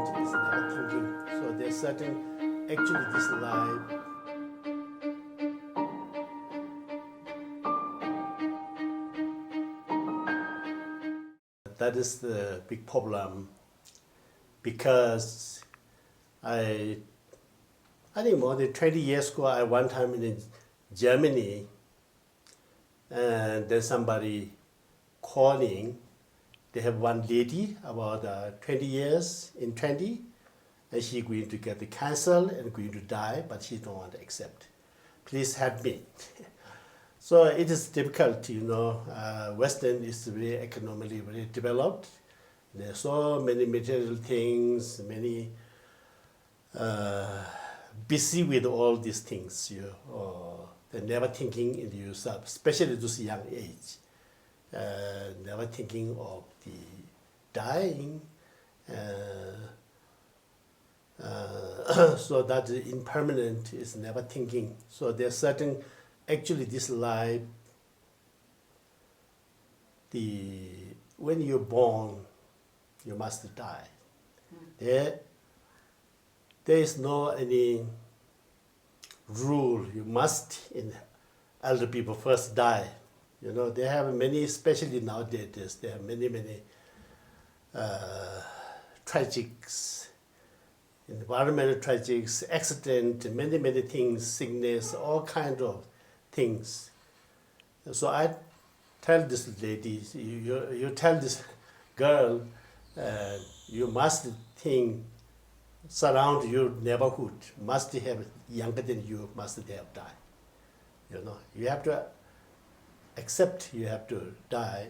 is never thinking. So there's certain, actually this life, that is the big problem, because I think more than 20 years ago, I one time in Germany, and then somebody calling. They have one lady about 20 years in 20, and she going to get the cancer and going to die, but she don't want to accept. Please help me. So it is difficult, Western is very economically very developed. There are so many material things, many busy with all these things. They're never thinking in yourself, especially those young age. Never thinking of the dying. So that the impermanent is never thinking. So there's certain, actually this life, when you're born, you must die. There is no any rule, you must, in elder people first die. They have many, especially nowadays, they have many tragics, environmental tragics, accident, many things, sickness, all kind of things. So I tell this lady, you tell this girl, you must think, surround your neighborhood, must have younger than you, must have died. You have to accept you have to die,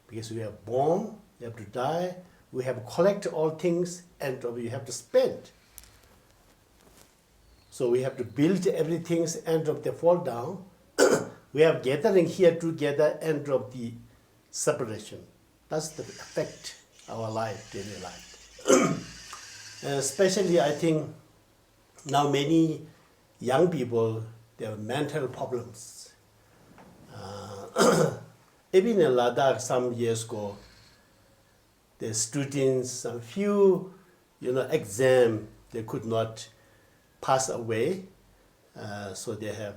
because we are born, you have to die, we have collect all things, and you have to spend. So we have to build everything, end of the fall down. We have gathering here together, end of the separation. That's the effect our life, daily life. Especially I think now many young people, they have mental problems. Even in Ladakh some years ago, the students, some few, exam, they could not pass away, so they have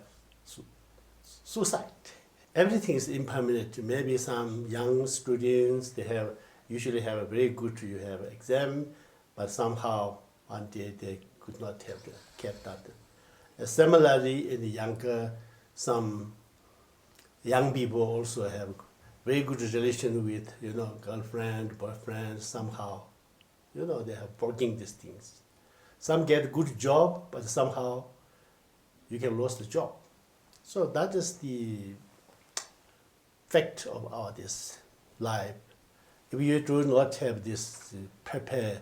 suicide. Everything is impermanent. Maybe some young students, they usually have a very good, exam, but somehow one day they could not have kept that. Similarly, in the younger, some young people also have very good relation with, girlfriend, boyfriend, somehow, they are working these things. Some get good job, but somehow you can lose the job. So that is the fact of this life. If you do not have this prepare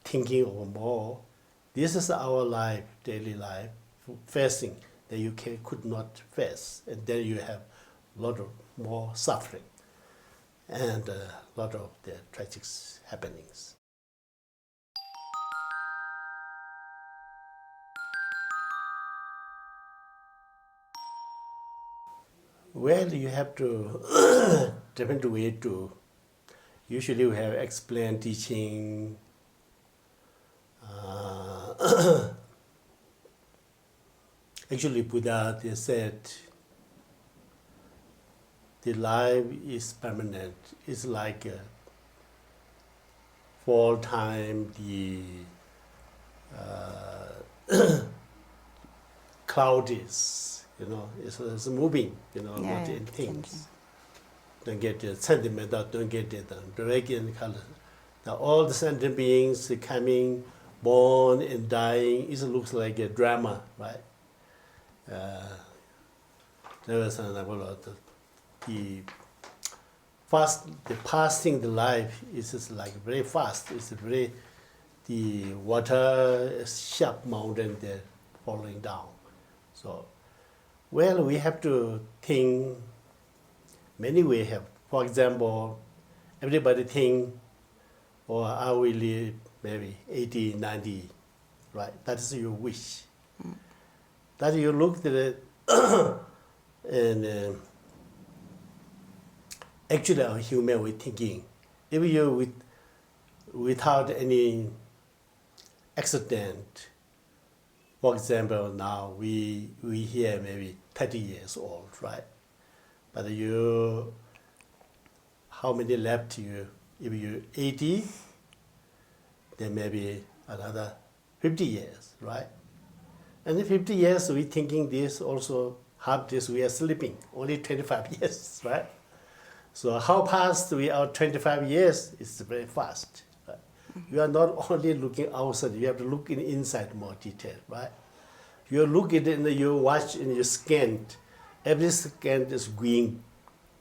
thinking of more, this is our life, daily life, facing that you could not face, and then you have a lot of more suffering and a lot of the tragic happenings. Well, you have to different way to. Usually we have explain teaching. Actually, Buddha, they said, the life is permanent. It's like fall time, the cloud is, it's moving, not in things. Don't get it sentimental, don't get it dragon color. All the sentient beings coming, born and dying, it looks like a drama, right? There was another the passing the life is just like very fast. It's very, the water sharp mountain there falling down. So, well, we have to think many ways. For example, everybody think, I will live maybe 80, 90, right? That is your wish. That you look at it and actually our human way thinking. If you without any accident. For example, now we here maybe 30 years old, right? But how many left you? If you're 80, then maybe another 50 years, right? And in 50 years, we thinking this also, half this we are sleeping, only 25 years, right? So how fast we are 25 years is very fast. Right? You are not only looking outside, you have to look inside more detail, right? You look at it and you watch and you scan, every scan is going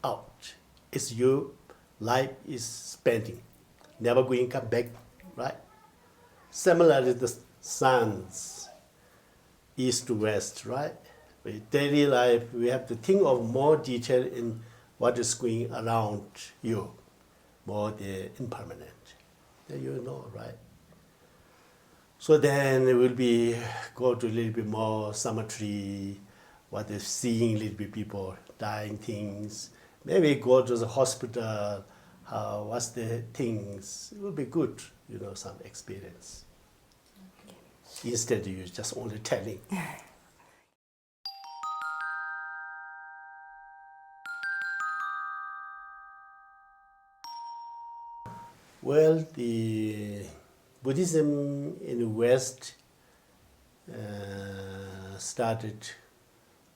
out. It's your life is spending, never going come back, right? Similarly, the suns, east to west, right? With daily life, we have to think of more detail in what is going around you, more the impermanent. Then you know, right? So then it will be go to a little bit more cemetery, what is seeing a little bit people dying things. Maybe go to the hospital, what's the things. It will be good, some experience. Instead you just only telling. Well, the Buddhism in the West started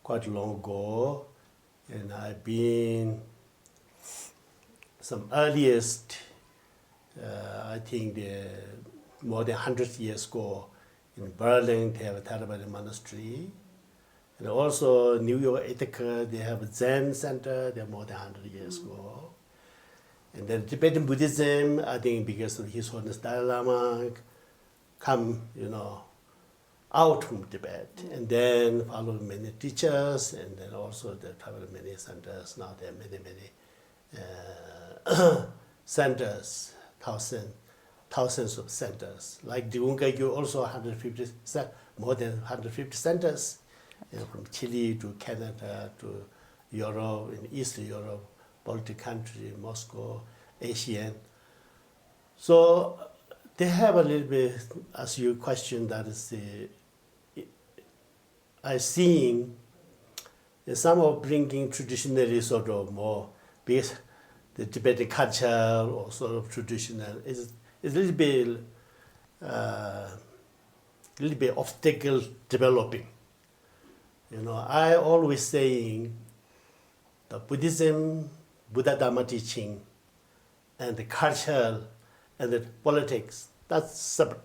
quite long ago, and I've been some earliest, I think more than 100 years ago, in Berlin they have a Theravada monastery, and also New York, Ithaca, they have a Zen center, they're more than 100 years ago. And then Tibetan Buddhism, I think because of His Holiness Dalai Lama come, out from Tibet, and then followed many teachers, and then also they traveled many centers. Now there are many centers, thousands of centers. Like Drikungpa, also 150, more than 150 centers, from Chile to Canada to Europe, in Eastern Europe, Baltic country, Moscow, Asian. So they have a little bit, as you question, that is I seeing some of bringing traditionally sort of more, because the Tibetan culture or sort of traditional is a little bit obstacle developing. I always saying the Buddhism, Buddha Dharma teaching, and the culture and the politics, that's separate.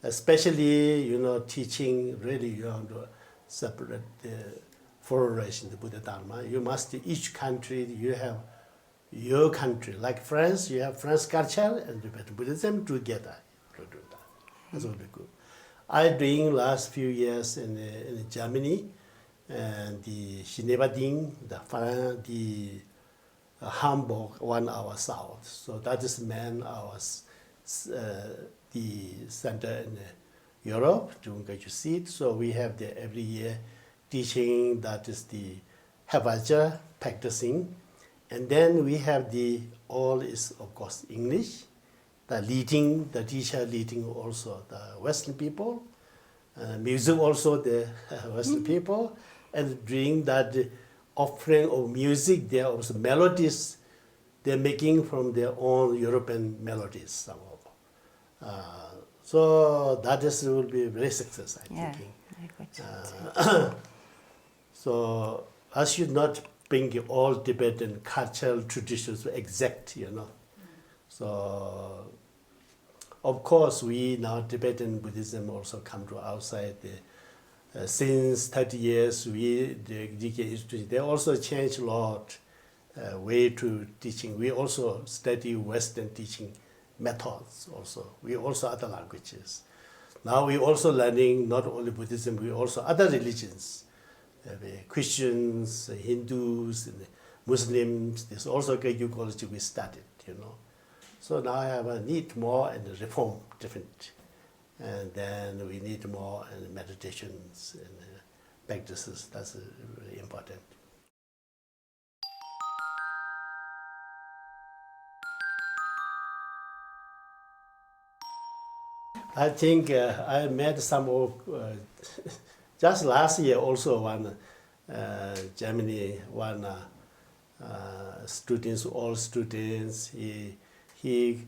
Especially, teaching really you have to separate the flourishing the Buddha Dharma. You must, each country, you have your country. Like France, you have French culture and Tibetan Buddhism together to do that. That's what we good. I doing last few years in Germany, and the Schneeberding, the Hamburg, 1 hour south. So that is the center in Europe, Drikungpa you see it. So we have the every year teaching, that is the Havaja practicing. And then we have all is of course English, the teacher leading also the Western people, music also the Western people, and during that offering of music, there are also melodies they're making from their own European melodies, some of. So that will be very successful, I'm thinking. So I should not bring all Tibetan cultural traditions exact, So of course we now Tibetan Buddhism also come to outside since 30 years, the DK Institute, they also changed a lot way to teaching. We also study Western teaching methods also. We also other languages. Now we also learning not only Buddhism, we also other religions. Christians, Hindus, and Muslims, there's also Kagyu college we studied, So now I have a need more and reform different. And then we need more meditations and practices. That's really important. I think I met some of, just last year also one Germany, one students, all students, he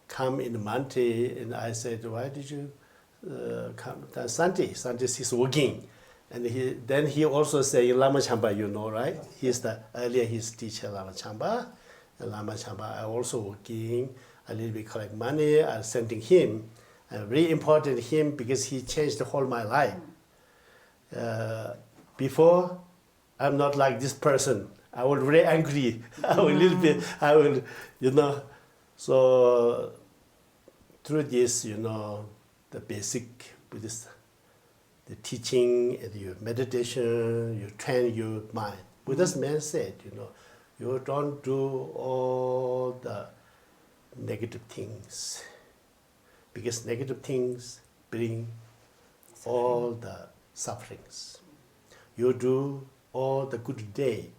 come in Monday and I said, why did you come? Sunday he's working. And then he also say Lama Chamba, you know, right? He's earlier his teacher Lama Chamba. And Lama Chamba, I also working, a little bit collect money, I'm sending him. Very important him because he changed the whole my life. Before, I'm not like this person. I was very angry. I was little bit, I will, you know. So through this, you know, the basic Buddhist, the teaching and your meditation, you train your mind. Buddha's man said, you know, you don't do all the negative things, because negative things bring all the sufferings. You do all the good deed,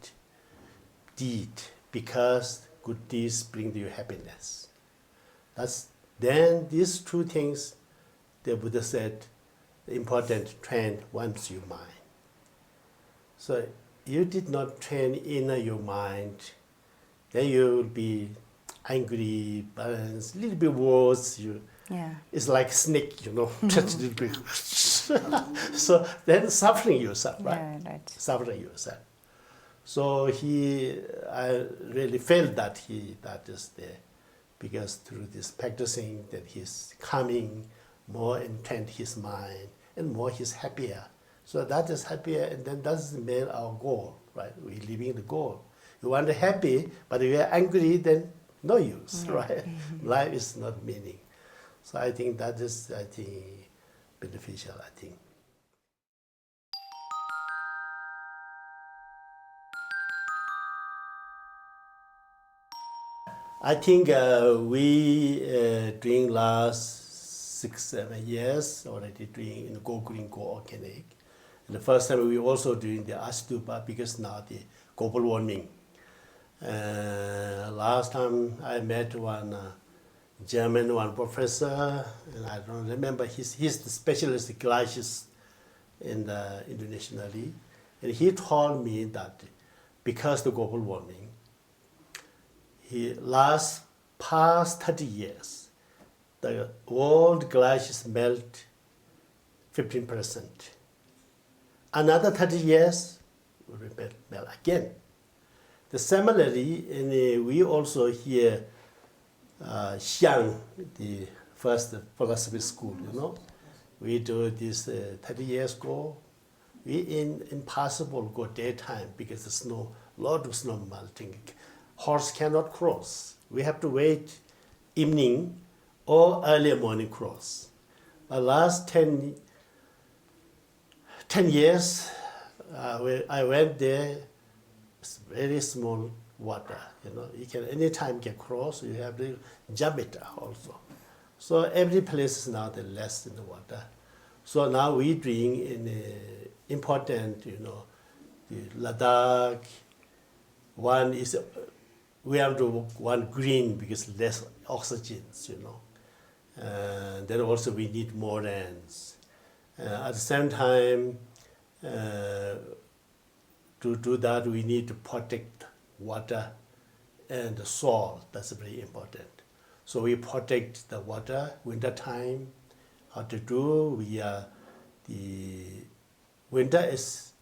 because good deeds bring you happiness. Then these two things, the Buddha said, important train once your mind. So you did not train inner your mind, then you will be angry, balanced, a little bit worse. It's like snake, you know, just a little bit. So then suffering yourself, right? Yeah, right. Suffering yourself. So I really felt that that is there, because through this practicing, that he's coming more intent his mind, and more he's happier. So that is happier, and then that's the our goal, right? We're living the goal. You want to be happy, but if you're angry, then no use, right? Life is not meaning. So I think that is, beneficial, I think. I think we during last 6-7 years already doing in Go Green, Go Organic. And the first time we also doing the Astupa, because now the global warming. Last time I met one German, one professor, and I don't remember, he's the specialist in glaciers in the internationally. And he told me that because the global warming, past 30 years, the world glaciers melt 15%. Another 30 years, will melt again. Similarly, we also hear Xiang, the first philosophy school, you know. We do this 30 years ago. Impossible go daytime because the snow, lot of snow melting. Horse cannot cross. We have to wait evening or early morning cross. But last 10 years, I went there, it's very small water, you know. You can anytime get cross, you have to jump it also. So every place is now the less in the water. So now we doing in important, you know, the Ladakh. One is, we have to one green because less oxygen, you know. Then also we need more lands. At the same time, to do that, we need to protect water and the soil. That's very important. So we protect the water, winter time. How to do? The winter is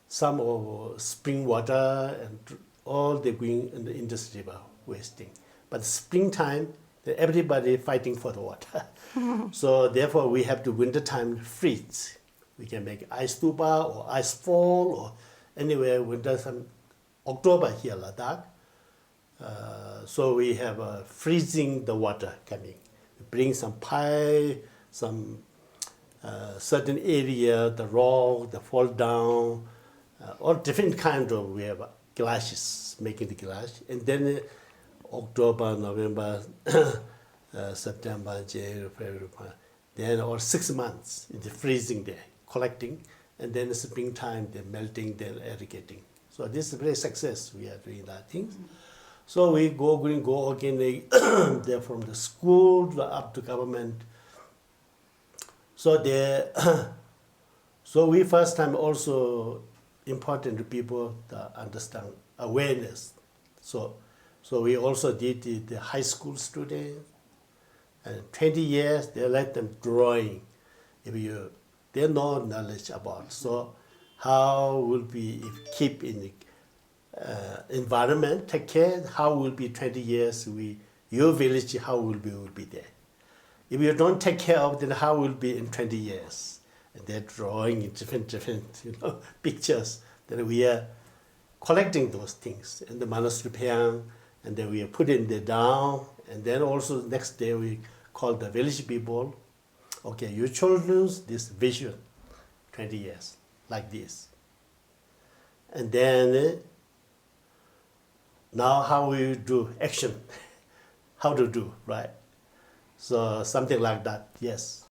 some of spring water and all the green in the industry are wasting. But springtime, everybody fighting for the water. So therefore, we have to winter time freeze. We can make ice stupa or ice fall or anywhere winter some October here Ladakh. So we have freezing the water coming. We bring some pipe, some certain area, the rock, the fall down, all different kind of, we have glaciers, making the glass. And then October, November, September, January, February, then or 6 months, it's freezing there, collecting. And then springtime, they're melting, then irrigating. So this is very success, we are doing that things. So we go green, go organic, they're from the school up to government. So they, so we first time also important to people to understand awareness. So we also did the high school students, and 20 years they let them drawing. If they know knowledge about, so how will be if keep in the environment, take care, how will be 20 years your village, how will be there. If you don't take care of, then how will be in 20 years? And they're drawing different pictures. Then we are collecting those things in the monastery, and then we are putting them down. And then also next day we call the village people. Okay, your children's this vision, 20 years, like this. And then now how we do action, how to do, right? So something like that, yes.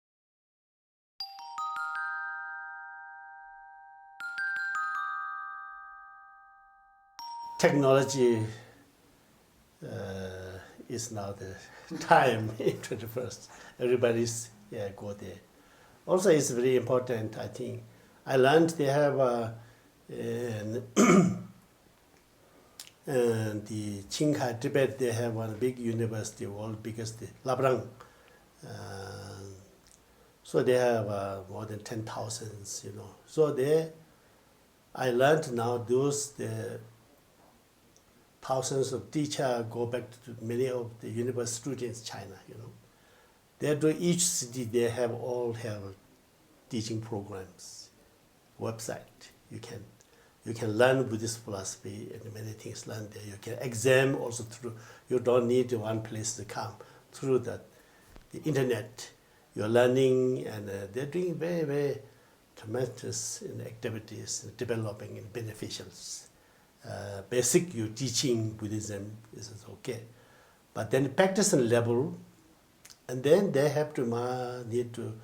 Technology is now the time in 21st. Everybody's go there. Also, it's very important, I think. I learned they have and the Qinghai, Tibet, they have one big university, world biggest, Labrang. So they have more than 10,000, So I learned now the thousands of teachers go back to many of the university students in China, They do each city, they all have teaching programs, website. You can learn Buddhist philosophy and many things learned there. You can exam also through, you don't need one place to come. Through the internet, you're learning, and they're doing very, very tremendous activities, developing and beneficials. Basic, you teaching Buddhism, this is okay. But then practice level, and then they have to need to,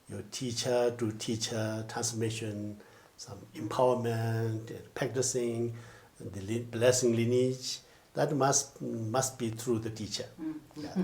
your teacher to teacher transformation, some empowerment, and practicing, and the blessing lineage. That must be through the teacher. Yeah.